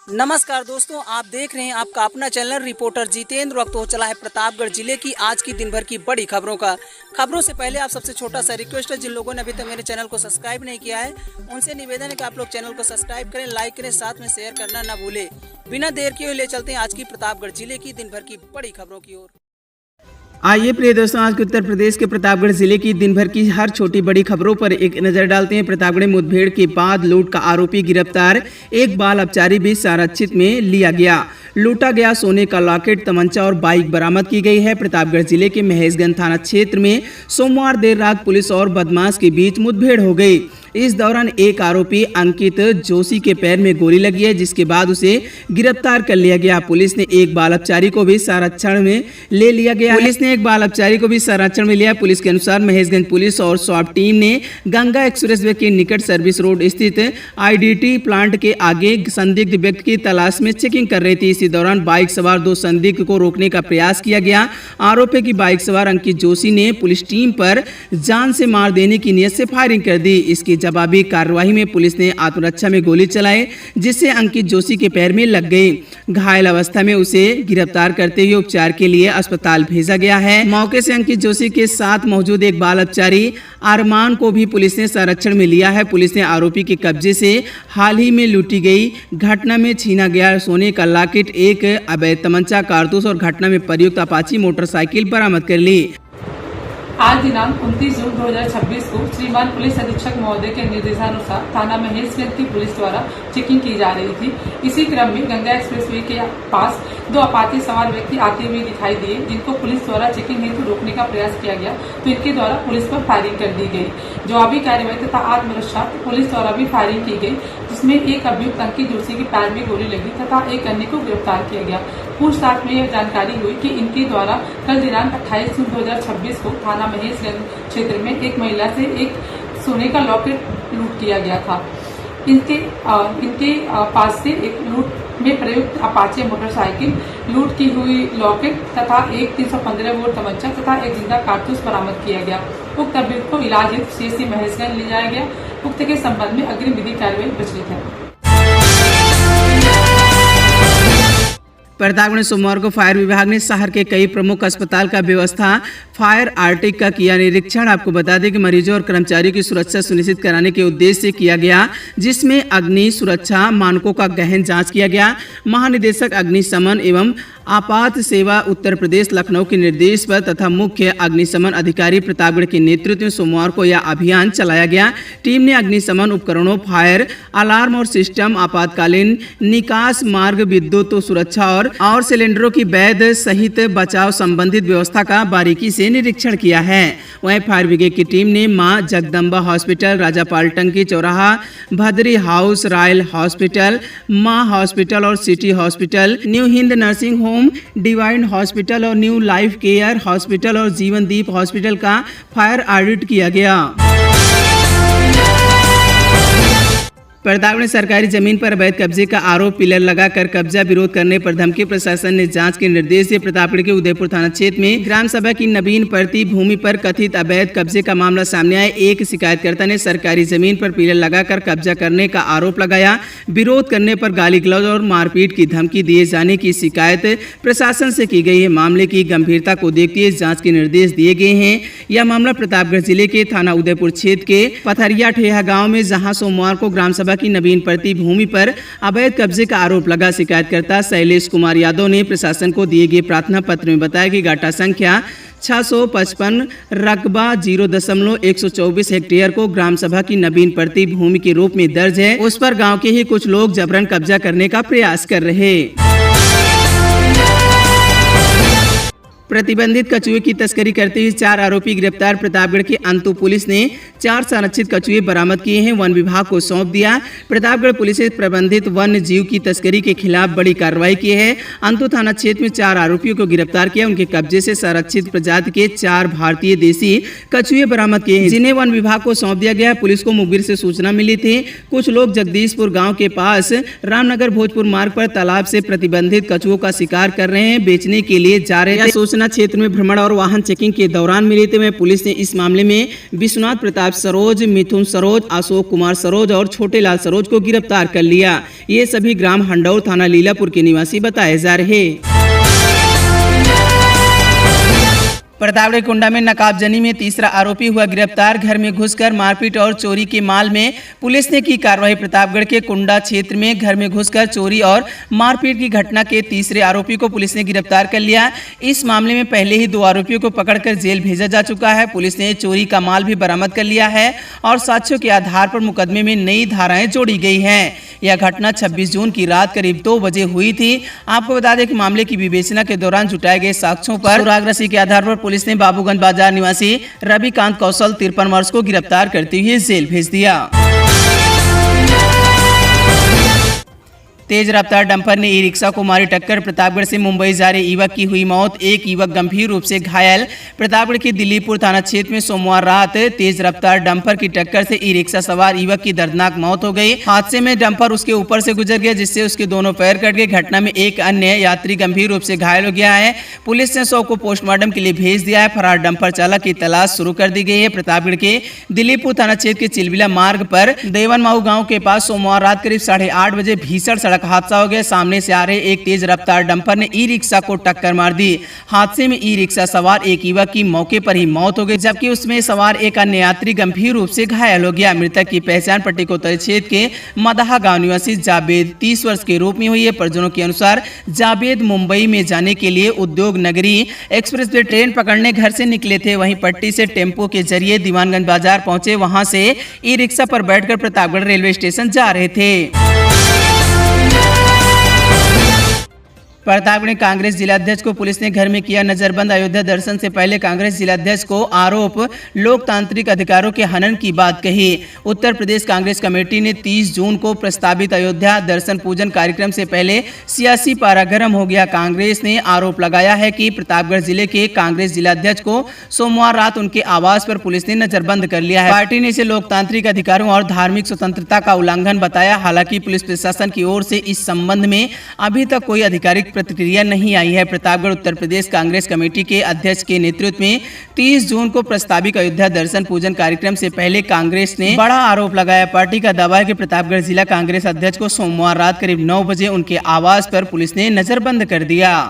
नमस्कार दोस्तों, आप देख रहे हैं आपका अपना चैनल रिपोर्टर जितेंद्र। वक्त हो चला है प्रतापगढ़ जिले की आज की दिन भर की बड़ी खबरों से पहले आप सबसे छोटा सा रिक्वेस्ट है, जिन लोगों ने अभी तक मेरे चैनल को सब्सक्राइब नहीं किया है उनसे निवेदन है कि आप लोग चैनल को सब्सक्राइब करें, लाइक करें, साथ में शेयर करना ना भूले। बिना देर किए ले चलते हैं आज की प्रतापगढ़ जिले की दिन भर की बड़ी खबरों की ओर। आइए प्रिय दोस्तों, आज के उत्तर प्रदेश के प्रतापगढ़ जिले की दिन भर की हर छोटी बड़ी खबरों पर एक नजर डालते हैं। प्रतापगढ़ मुठभेड़ के बाद लूट का आरोपी गिरफ्तार, एक बाल अपचारी भी संरक्षित में लिया गया। लूटा गया सोने का लॉकेट, तमंचा और बाइक बरामद की गई है। प्रतापगढ़ जिले के महेशगंज थाना क्षेत्र में सोमवार देर रात पुलिस और बदमाश के बीच मुठभेड़ हो गई। इस दौरान एक आरोपी अंकित जोशी के पैर में गोली लगी है, जिसके बाद उसे गिरफ्तार कर लिया गया। पुलिस ने एक बाल अपचारी को भी संरक्षण में ले लिया। पुलिस के अनुसार महेशगंज पुलिस और स्वाब टीम ने गंगा एक्सप्रेस वे के निकट सर्विस रोड स्थित आईडीटी प्लांट के आगे संदिग्ध व्यक्ति की तलाश में चेकिंग कर रही थी। इसी दौरान बाइक सवार दो संदिग्ध को रोकने का प्रयास किया गया। आरोपी की बाइक सवार अंकित जोशी ने पुलिस टीम पर जान से मार देने की नीयत से फायरिंग कर दी। इसकी जवाबी कार्रवाई में पुलिस ने आत्मरक्षा में गोली चलाई, जिससे अंकित जोशी के पैर में लग गई। घायल अवस्था में उसे गिरफ्तार करते हुए उपचार के लिए अस्पताल भेजा गया है। मौके से अंकित जोशी के साथ मौजूद एक बाल अपचारी अरमान को भी पुलिस ने संरक्षण में लिया है। पुलिस ने आरोपी के कब्जे से हाल ही में लूटी गई घटना में छीना गया सोने का लॉकेट, एक अवैध तमंचा, कारतूस और घटना में प्रयुक्त अपाची मोटरसाइकिल बरामद कर ली। आज दिनांक 29 जून 2026 को श्रीमान पुलिस अधीक्षक महोदय के निर्देशानुसार थाना महेशगंज की पुलिस द्वारा चेकिंग की जा रही थी। इसी क्रम में गंगा एक्सप्रेसवे के पास दो अपाचे सवार व्यक्ति आते हुए दिखाई दिए, जिनको पुलिस द्वारा चेकिंग हेतु रोकने का प्रयास किया गया तो इनके द्वारा पुलिस पर फायरिंग कर दी गई। जवाबी कार्रवाई तथा आत्मरक्षा पुलिस द्वारा भी फायरिंग की गई, जिसमें एक अभियुक्त अंकित जोशी के पैर में गोली लगी तथा एक अन्य को गिरफ्तार किया गया। पूछताछ में यह जानकारी हुई कि इनके द्वारा कल दिनांक 28 जून 2026 को थाना महेशगंज क्षेत्र में एक महिला से एक सोने का लॉकेट लूट किया गया था। इनके पास से एक लूट में प्रयुक्त अपाचे मोटरसाइकिल, लूट की हुई लॉकेट तथा एक 315 बोर तमंचा तथा एक जिंदा कारतूस बरामद किया गया। उक्त अभियुक्त को इलाज हेतु सीएचसी महेशगंज ले जाया गया। उक्त के संबंध में अग्रिम विधि कार्रवाई प्रचलित है। प्रतापगढ़ सोमवार को फायर विभाग ने शहर के कई प्रमुख अस्पताल का व्यवस्था फायर आर्टिक का किया निरीक्षण। आपको बता दें कि मरीजों और कर्मचारियों की सुरक्षा सुनिश्चित कराने के उद्देश्य से किया गया, जिसमें अग्नि सुरक्षा मानकों का गहन जांच किया गया। महानिदेशक अग्निशमन एवं आपात सेवा उत्तर प्रदेश लखनऊ के निर्देश पर तथा मुख्य अग्निशमन अधिकारी प्रतापगढ़ के नेतृत्व में सोमवार को यह अभियान चलाया गया। टीम ने अग्निशमन उपकरणों, फायर अलार्म और सिस्टम, आपातकालीन निकास मार्ग, विद्युत सुरक्षा और सिलेंडरों की वैध सहित बचाव संबंधित व्यवस्था का बारीकी से निरीक्षण किया है। वहीं फायर ब्रिगेड की टीम ने मां जगदम्बा हॉस्पिटल, राजापाल टंकी चौराहा, भद्री हाउस, रॉयल हॉस्पिटल, मां हॉस्पिटल और city hospital, new Hind nursing home, divine hospital और न्यू लाइफ केयर हॉस्पिटल और जीवनदीप हॉस्पिटल का फायर ऑडिट किया गया। प्रतापगढ़ में सरकारी जमीन पर अवैध कब्जे का आरोप, पिलर लगाकर कब्जा विरोध करने पर धमकी। प्रशासन ने जांच के निर्देश दिए। प्रतापगढ़ के उदयपुर थाना क्षेत्र में ग्राम सभा की नवीन प्रति भूमि पर कथित अवैध कब्जे का मामला सामने आया। एक शिकायतकर्ता ने सरकारी जमीन पर पिलर लगाकर कब्जा करने का आरोप लगाया। विरोध करने पर गाली गलौज और मारपीट की धमकी दिए जाने की शिकायत प्रशासन से की गई है। मामले की गंभीरता को देखते हुए जाँच के निर्देश दिए गए हैं। यह मामला प्रतापगढ़ जिले के थाना उदयपुर क्षेत्र के पथरिया ठेहा गाँव में, जहाँ सोमवार को ग्राम सभा की नवीन प्रति भूमि पर अवैध कब्जे का आरोप लगा। शिकायतकर्ता शैलेश कुमार यादव ने प्रशासन को दिए गए प्रार्थना पत्र में बताया कि गाटा संख्या 655 रकबा 0.124 हेक्टेयर को ग्राम सभा की नवीन प्रति भूमि के रूप में दर्ज है। उस पर गांव के ही कुछ लोग जबरन कब्जा करने का प्रयास कर रहे। प्रतिबंधित कछुए की तस्करी करते हुए 4 आरोपी गिरफ्तार। प्रतापगढ़ की अंतु पुलिस ने 4 संरक्षित कछुए बरामद किए हैं, वन विभाग को सौंप दिया। प्रतापगढ़ पुलिस ने प्रबंधित वन्य जीव की तस्करी के खिलाफ बड़ी कार्रवाई की है। अंतु थाना क्षेत्र में 4 आरोपियों को गिरफ्तार किया। उनके कब्जे से संरक्षित प्रजाति के 4 भारतीय देसी कछुए बरामद किए हैं, जिन्हें वन विभाग को सौंप दिया गया। पुलिस को मुखबिर से सूचना मिली थी कुछ लोग जगदीशपुर गाँव के पास रामनगर भोजपुर मार्ग पर तालाब से प्रतिबंधित कछुओं का शिकार कर रहे हैं, बेचने के लिए जा रहे थे। थाना क्षेत्र में भ्रमण और वाहन चेकिंग के दौरान मिली थी। वहीं पुलिस ने इस मामले में विश्वनाथ प्रताप सरोज, मिथुन सरोज, अशोक कुमार सरोज और छोटे लाल सरोज को गिरफ्तार कर लिया। ये सभी ग्राम हंडौर थाना लीलापुर के निवासी बताए जा रहे। प्रतापगढ़ कुंडा में नकाबजनी में तीसरा आरोपी हुआ गिरफ्तार। घर में घुसकर मारपीट और चोरी के माल में पुलिस ने की कार्रवाई। प्रतापगढ़ के कुंडा क्षेत्र में घर में घुसकर चोरी और मारपीट की घटना के तीसरे आरोपी को पुलिस ने गिरफ्तार कर लिया। इस मामले में पहले ही 2 आरोपियों को पकड़कर जेल भेजा जा चुका है। पुलिस ने चोरी का माल भी बरामद कर लिया है और साक्ष्यों के आधार पर मुकदमे में नई धाराएं जोड़ी गई हैं। यह घटना 26 जून की रात करीब 2 बजे हुई थी। आपको बता दें कि मामले की विवेचना के दौरान जुटाए गए साक्ष्यों पर सुराग रस्सी के आधार पर पुलिस ने बाबूगंज बाजार निवासी रविकांत कौशल 53 वर्ष को गिरफ्तार करते हुए जेल भेज दिया। तेज रफ्तार डंपर ने ई रिक्शा को मारी टक्कर। प्रतापगढ़ से मुंबई जा रहे युवक की हुई मौत, एक युवक गंभीर रूप से घायल। प्रतापगढ़ के दिल्लीपुर थाना क्षेत्र में सोमवार रात तेज रफ्तार डंपर की टक्कर से ई रिक्शा सवार युवक की दर्दनाक मौत हो गई। हादसे में डंपर उसके ऊपर से गुजर गया, जिससे उसके दोनों पैर कट गए। घटना में एक अन्य यात्री गंभीर रूप से घायल हो गया है। पुलिस ने शव को पोस्टमार्टम के लिए भेज दिया है। फरार डंपर चालक की तलाश शुरू कर दी गई है। प्रतापगढ़ के दिल्लीपुर थाना क्षेत्र के चिलबिला मार्ग पर देवनमाऊ गांव के पास सोमवार रात करीब 8:30 बजे भीषण सड़क हादसा हो गया। सामने से आ रहे एक तेज रफ्तार डंपर ने ई रिक्शा को टक्कर मार दी। हादसे में ई रिक्शा सवार एक युवक की मौके पर ही मौत हो गई, जबकि उसमें सवार एक अन्य यात्री गंभीर रूप से घायल हो गया। मृतक की पहचान पट्टिकोतरी क्षेत्र के मदाहा गांव निवासी जावेद 30 वर्ष के रूप में हुई है। परिजनों के अनुसार जावेद मुंबई में जाने के लिए उद्योग नगरी एक्सप्रेस वे ट्रेन पकड़ने घर से निकले थे। वहीं पट्टी से टेम्पो के जरिए दीवानगंज बाजार पहुंचे। वहां से ई रिक्शा पर बैठकर प्रतापगढ़ रेलवे स्टेशन जा रहे थे। प्रतापगढ़ कांग्रेस जिलाध्यक्ष को पुलिस ने घर में किया नजरबंद। अयोध्या दर्शन से पहले कांग्रेस जिलाध्यक्ष को आरोप लोकतांत्रिक अधिकारों के हनन की बात कही। उत्तर प्रदेश कांग्रेस कमेटी ने 30 जून को प्रस्तावित अयोध्या दर्शन पूजन कार्यक्रम से पहले सियासी पारा गर्म हो गया। कांग्रेस ने आरोप लगाया है कि प्रतापगढ़ जिले के कांग्रेस जिलाध्यक्ष को सोमवार रात उनके आवास पर पुलिस ने नजरबंद कर लिया है। पार्टी ने इसे लोकतांत्रिक अधिकारों और धार्मिक स्वतंत्रता का उल्लंघन बताया। हालांकि पुलिस प्रशासन की ओर से इस संबंध में अभी तक कोई आधिकारिक प्रतिक्रिया नहीं आई है। प्रतापगढ़ उत्तर प्रदेश कांग्रेस कमेटी के अध्यक्ष के नेतृत्व में 30 जून को प्रस्तावित अयोध्या दर्शन पूजन कार्यक्रम से पहले कांग्रेस ने बड़ा आरोप लगाया। पार्टी का दावा है कि प्रतापगढ़ जिला कांग्रेस अध्यक्ष को सोमवार रात करीब 9 बजे उनके आवास पर पुलिस ने नजरबंद कर दिया।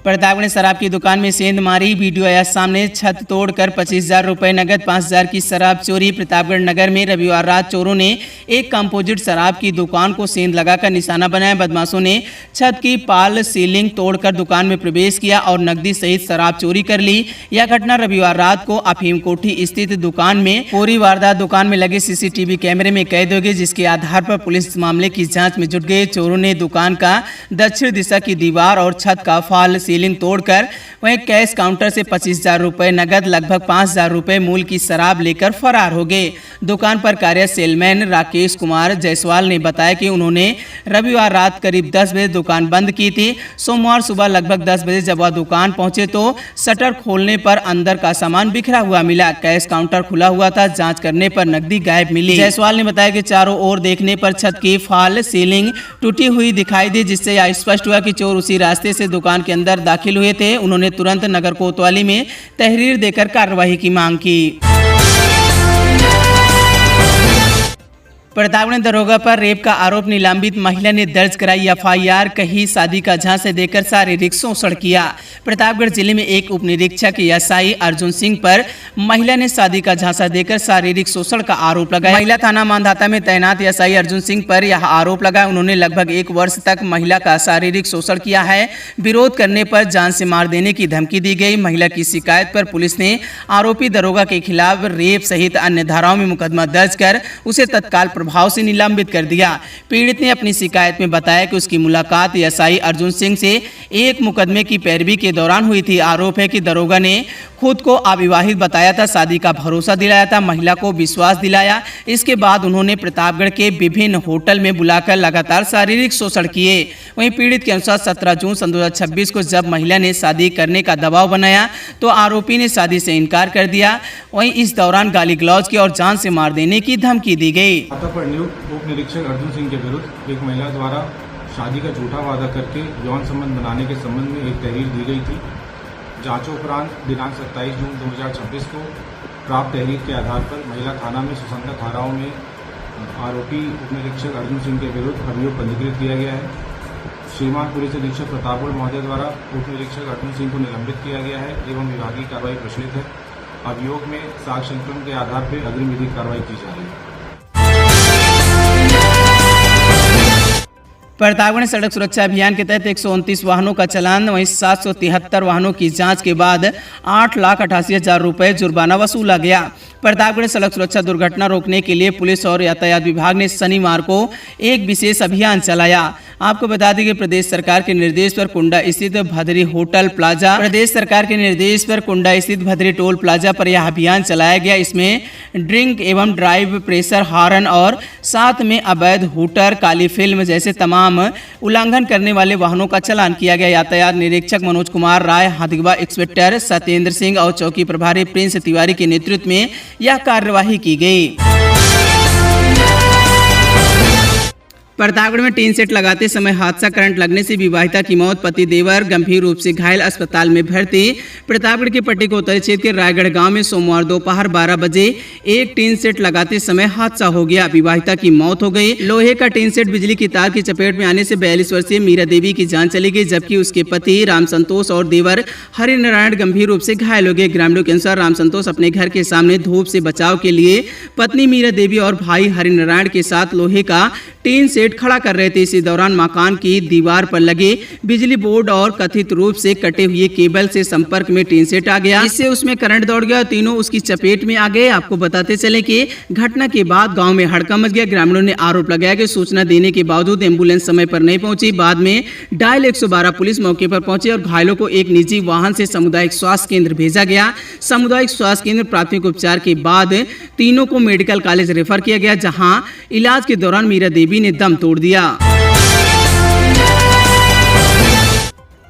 प्रतापगढ़ शराब की दुकान में सेंध मारी, वीडियो आया सामने। छत तोड़कर 25,000 रुपए नगद, 5,000 की शराब चोरी। प्रतापगढ़ नगर में रविवार रात चोरों ने एक कंपोजिट शराब की दुकान को सेंध लगाकर निशाना बनाया। बदमाशों ने छत की पाल सीलिंग तोड़कर दुकान में प्रवेश किया और नकदी सहित शराब चोरी कर ली। यह घटना रविवार रात को अफीम कोठी स्थित दुकान में पूरी वारदात दुकान में लगे CCTV कैमरे में कैद हो गई, जिसके आधार पर पुलिस मामले की जाँच में जुट गई। चोरों ने दुकान का दक्षिण दिशा की दीवार और छत का फाल सीलिंग तोड़कर वहीं कैश काउंटर से 25,000 रुपए नगद, लगभग 5,000 रुपए मूल्य की शराब लेकर फरार हो गए। दुकान पर कार्य सेलमैन राकेश कुमार जायसवाल ने बताया कि उन्होंने रविवार रात करीब 10 बजे दुकान बंद की थी। सोमवार सुबह लगभग 10 बजे जब वह दुकान पहुंचे तो शटर खोलने पर अंदर का सामान बिखरा हुआ मिला। कैश काउंटर खुला हुआ था। जांच करने पर नकदी गायब मिली। जायसवाल ने बताया कि चारों ओर देखने पर छत की फॉल सीलिंग टूटी हुई दिखाई दी, जिससे यह स्पष्ट हुआ कि चोर उसी रास्ते से दुकान के अंदर दाखिल हुए थे। उन्होंने तुरंत नगर कोतवाली में तहरीर देकर कार्रवाई की मांग की। प्रतापगढ़ दरोगा पर रेप का आरोप, निलंबित महिला ने दर्ज कराई FIR। कही शादी का झांसा देकर शारीरिक शोषण किया। प्रतापगढ़ जिले में एक उप निरीक्षक SI अर्जुन सिंह पर महिला ने शादी का झांसा देकर शारीरिक शोषण का आरोप लगाया। महिला थाना मानधाता में तैनात SI अर्जुन सिंह पर यह आरोप लगा। उन्होंने लगभग 1 वर्ष तक महिला का शारीरिक शोषण किया है। विरोध करने पर जान से मार देने की धमकी दी गई। महिला की शिकायत पर पुलिस ने आरोपी दरोगा के खिलाफ रेप सहित अन्य धाराओं में मुकदमा दर्ज कर उसे तत्काल प्रभाव से निलंबित कर दिया। पीड़ित ने अपनी शिकायत में बताया कि उसकी मुलाकात SI अर्जुन सिंह से एक मुकदमे की पैरवी के दौरान हुई थी। आरोप है कि दरोगा ने खुद को अविवाहित बताया था, शादी का भरोसा दिलाया था, महिला को विश्वास दिलाया। इसके बाद उन्होंने प्रतापगढ़ के विभिन्न होटल में बुलाकर लगातार शारीरिक शोषण किए। वहीं पीड़ित के अनुसार 17 जून 2026 को जब महिला ने शादी करने का दबाव बनाया तो आरोपी ने शादी से इनकार कर दिया। वहीं इस दौरान गाली गलौज की और जान से मार देने की धमकी दी गई। उप निरीक्षक अर्जुन सिंह के विरुद्ध एक महिला द्वारा शादी का झूठा वादा करके यौन संबंध बनाने के संबंध में एक तहरीर दी गई थी। जांचोपरांत दिनांक 27 जून 2026 को प्राप्त तहरीर के आधार पर महिला थाना में सुसंगत धाराओं में आरोपी उपनिरीक्षक अर्जुन सिंह के विरुद्ध अभियोग पंजीकृत किया गया है। श्रीमान पुलिस अधीक्षक प्रतापगढ़ महोदय द्वारा उपनिरीक्षक अर्जुन सिंह को निलंबित किया गया है एवं विभागीय कार्रवाई प्रचलित है। अभियोग में साक्ष्य संकलन के आधार पर अग्रिम विधिक कार्रवाई की जा रही है। प्रतापगढ़ सड़क सुरक्षा अभियान के तहत 129 वाहनों का चालान वहीं 773 वाहनों की जांच के बाद 8,88,000 रुपए जुर्माना वसूला गया। प्रतापगढ़ सड़क सुरक्षा दुर्घटना रोकने के लिए पुलिस और यातायात विभाग ने शनिवार को एक विशेष अभियान चलाया। आपको बता दें कि प्रदेश सरकार के निर्देश पर कुंडा स्थित भद्री टोल प्लाजा पर यह अभियान चलाया गया। इसमें ड्रिंक एवं ड्राइव, प्रेशर हॉर्न और साथ में अवैध हूटर, काली फिल्म जैसे तमाम उल्लंघन करने वाले वाहनों का चालान किया गया। यातायात निरीक्षक मनोज कुमार राय, हाथीगवा इंस्पेक्टर सत्येंद्र सिंह और चौकी प्रभारी प्रिंस तिवारी के नेतृत्व में यह कार्यवाही की गई। प्रतापगढ़ में टीन सेट लगाते समय हादसा, करंट लगने से विवाहिता की मौत, पति देवर गंभीर रूप से घायल, अस्पताल में भर्ती। प्रतापगढ़ के पट्टी कोतरी क्षेत्र के रायगढ़ गांव में सोमवार दोपहर 12 बजे एक टीन सेट लगाते समय हादसा हो गया। विवाहिता की मौत हो गई। लोहे का टीन सेट बिजली की तार की चपेट में आने से 42 वर्षीय मीरा देवी की जान चली गई, जबकि उसके पति राम संतोष और देवर हरिनारायण गंभीर रूप से घायल हो गए। ग्रामीणों के अनुसार राम संतोष अपने घर के सामने धूप से बचाव के लिए पत्नी मीरा देवी और भाई हरिनारायण के साथ लोहे का टीन सेट खड़ा कर रहे थे। इसी दौरान मकान की दीवार पर लगे बिजली बोर्ड और कथित रूप से कटे हुए केबल से संपर्क में टीन सेट आ गया। इससे उसमें करंट दौड़ गया, तीनों उसकी चपेट में आ गए। आपको बताते चले कि घटना के बाद गांव में हड़कंप मच गया। ग्रामीणों ने आरोप लगाया कि सूचना देने के बावजूद एम्बुलेंस समय पर नहीं पहुंची। बाद में डायल 112 पुलिस मौके पर पहुंची और घायलों को एक निजी वाहन से सामुदायिक स्वास्थ्य केंद्र भेजा गया। सामुदायिक स्वास्थ्य केंद्र प्राथमिक उपचार के बाद तीनों को मेडिकल कॉलेज रेफर किया गया, जहां इलाज के दौरान मीरा देवी ने दम तोड़ दिया।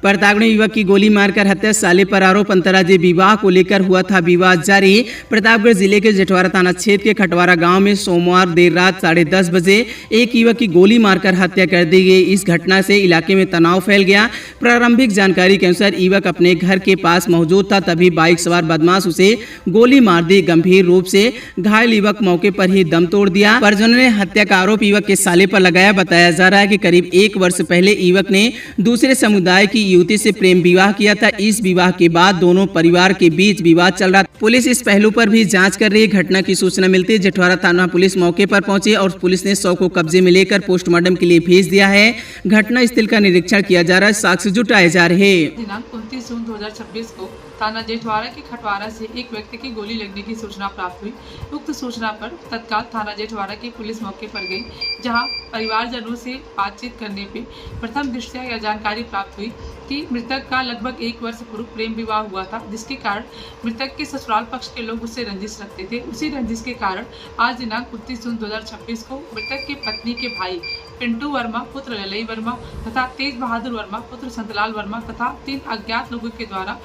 प्रतापगढ़ में युवक की गोली मारकर हत्या, साले पर आरोप। अंतर्राज्यीय विवाह को लेकर हुआ था विवाद जारी। प्रतापगढ़ जिले के जेठवारा थाना क्षेत्र के खटवारा गांव में सोमवार देर रात 10:30 बजे एक युवक की गोली मारकर हत्या कर दी गई। इस घटना से इलाके में तनाव फैल गया। प्रारंभिक जानकारी के अनुसार युवक अपने घर के पास मौजूद था, तभी बाइक सवार बदमाश उसे गोली मार दी। गंभीर रूप से घायल युवक मौके पर ही दम तोड़ दिया। परिजनों ने हत्या का आरोप युवक के साले पर लगाया। बताया जा रहा है कि करीब 1 वर्ष पहले युवक ने दूसरे समुदाय की युवती से प्रेम विवाह किया था। इस विवाह के बाद दोनों परिवार के बीच विवाद चल रहा था। पुलिस इस पहलू पर भी जांच कर रही है। घटना की सूचना मिलती है जेठवारा थाना पुलिस मौके पर पहुंची और पुलिस ने शव को कब्जे में लेकर पोस्टमार्टम के लिए भेज दिया है। घटना स्थल का निरीक्षण किया जा रहा है, साक्ष्य जुटाए जा रहे हैं। दिनांक 29 जून 2026 को थाना जेठवारा के खटवारा से एक व्यक्ति की गोली लगने की सूचना प्राप्त हुई। उक्त सूचना पर तत्काल थाना जेठवारा की पुलिस मौके पर गई, जहां परिवारजनों से बातचीत करने पे प्रथम दृष्टया यह जानकारी प्राप्त हुई कि मृतक का लगभग 1 वर्ष पूर्व प्रेम विवाह हुआ था, जिसके कारण मृतक के ससुराल पक्ष के लोग उससे रंजिश रखते थे। उसी रंजिश के कारण आज दिनांक 29 जून 2026 को मृतक की पत्नी के भाई पिंटू वर्मा पुत्र ललई वर्मा तथा तेज बहादुर वर्मा पुत्र संतलाल वर्मा तथा 3 अज्ञात लोगों के द्वारा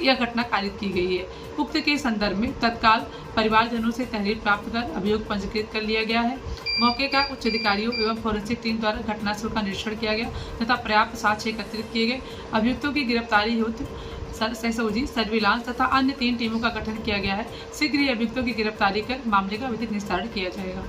यह घटना कारित की गई है। उक्त के संदर्भ में तत्काल परिवारजनों से तहरीर प्राप्त कर अभियोग पंजीकृत कर लिया गया है। मौके का उच्च अधिकारियों एवं फोरेंसिक टीम द्वारा घटनास्थल का निरीक्षण किया गया तथा पर्याप्त साक्ष्य एकत्रित किए गए। अभियुक्तों की गिरफ्तारी हेतु सहसोजी, सर्विलांस तथा अन्य 3 टीमों का गठन किया गया है। शीघ्र ही अभियुक्तों की गिरफ्तारी कर मामले का विधिक निस्तारण किया जाएगा।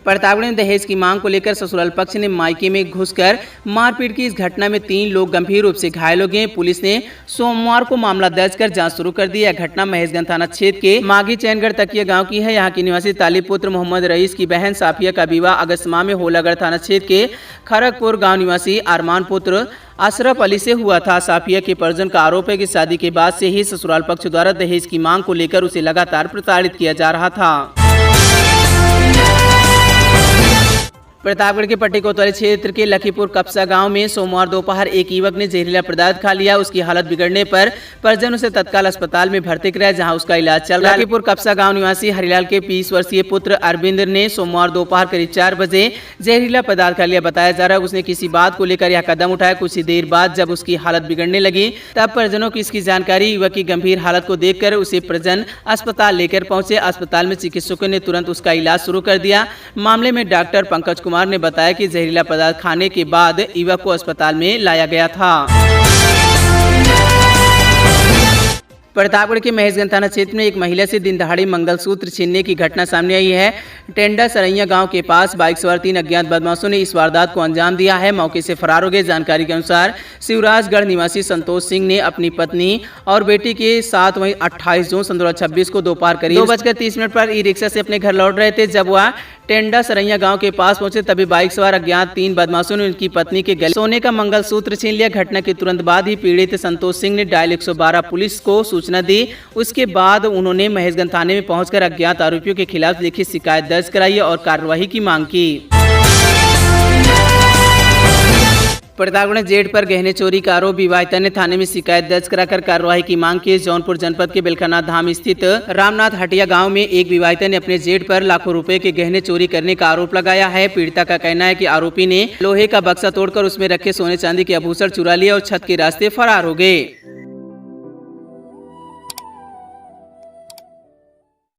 प्रतापगढ़ में दहेज की मांग को लेकर ससुराल पक्ष ने मायके में घुसकर मारपीट की। इस घटना में 3 लोग गंभीर रूप से घायल हो गए। पुलिस ने सोमवार को मामला दर्ज कर जांच शुरू कर दी। यह घटना महेशगंज थाना क्षेत्र के माघी चैनगढ़ तकिया गांव की है। यहां की निवासी तालिब पुत्र मोहम्मद रईस की बहन साफिया का विवाह अगस्त माह में होलागढ़ थाना क्षेत्र के खरगपुर गाँव निवासी अरमान पुत्र अशरफ अली से हुआ था। साफिया के परिजन का आरोप है कि शादी के बाद से ही ससुराल पक्ष द्वारा दहेज की मांग को लेकर उसे लगातार प्रताड़ित किया जा रहा था। प्रतापगढ़ के पट्टी कोतवाली क्षेत्र के लखीपुर कपसा गांव में सोमवार दोपहर एक युवक ने जहरीला पदार्थ खा लिया। उसकी हालत बिगड़ने पर परिजन उसे तत्काल अस्पताल में भर्ती कराया, जहां उसका इलाज चल रहा है। लखीपुर कपसा गांव निवासी हरिलाल के 20 वर्षीय पुत्र अरविंद ने सोमवार दोपहर करीब 4 बजे जहरीला पदार्थ खा लिया। बताया जा रहा है उसने किसी बात को लेकर यह कदम उठाया। कुछ ही देर बाद जब उसकी हालत बिगड़ने लगी तब परिजनों की इसकी जानकारी युवक की गंभीर हालत को देखकर उसे परिजन अस्पताल लेकर पहुंचे। अस्पताल में चिकित्सकों ने तुरंत उसका इलाज शुरू कर दिया। मामले में डॉक्टर पंकज कुमार ने बताया कि जहरीला पदार्थ खाने के बाद युवक को अस्पताल में लाया गया था। प्रतापगढ़ के महेशगंज थाना क्षेत्र में एक महिला से दिन दहाड़े मंगलसूत्र छीनने की घटना सामने आई है। टेंडा सरैया गांव के पास बाइक सवार 3 अज्ञात बदमाशों ने इस वारदात को अंजाम दिया है। मौके से फरार हो गए। जानकारी के अनुसार शिवराजगढ़ निवासी संतोष सिंह ने अपनी पत्नी और बेटी के साथ वहीं 28 जून 2026 को दोपहर करीब 2:30 पर ई रिक्शा से अपने घर लौट रहे थे। जब वह टेंडा सरैया गांव के पास पहुंचे तभी बाइक सवार अज्ञात 3 बदमाशों ने उनकी पत्नी के गले सोने का मंगलसूत्र छीन लिया। घटना के तुरंत बाद ही पीड़ित संतोष सिंह ने डायल 112 पुलिस को सूचना दी। उसके बाद उन्होंने महेशगंज थाने में पहुंचकर अज्ञात आरोपियों के खिलाफ लिखित शिकायत दर्ज कराई और कार्रवाई की मांग की। प्रतापगढ़ जेठ पर गहने चोरी का आरोप विवाहिता ने थाने में शिकायत दर्ज कराकर कार्रवाई की मांग की। जौनपुर जनपद के बेलखनाथ धाम स्थित रामनाथ हटिया गांव में एक विवाहिता ने अपने जेठ पर लाखों रुपए के गहने चोरी करने का आरोप लगाया है। पीड़िता का कहना है कि आरोपी ने लोहे का बक्सा तोड़कर उसमें रखे सोने चांदी के आभूषण चुरा लिए और छत के रास्ते फरार हो गए।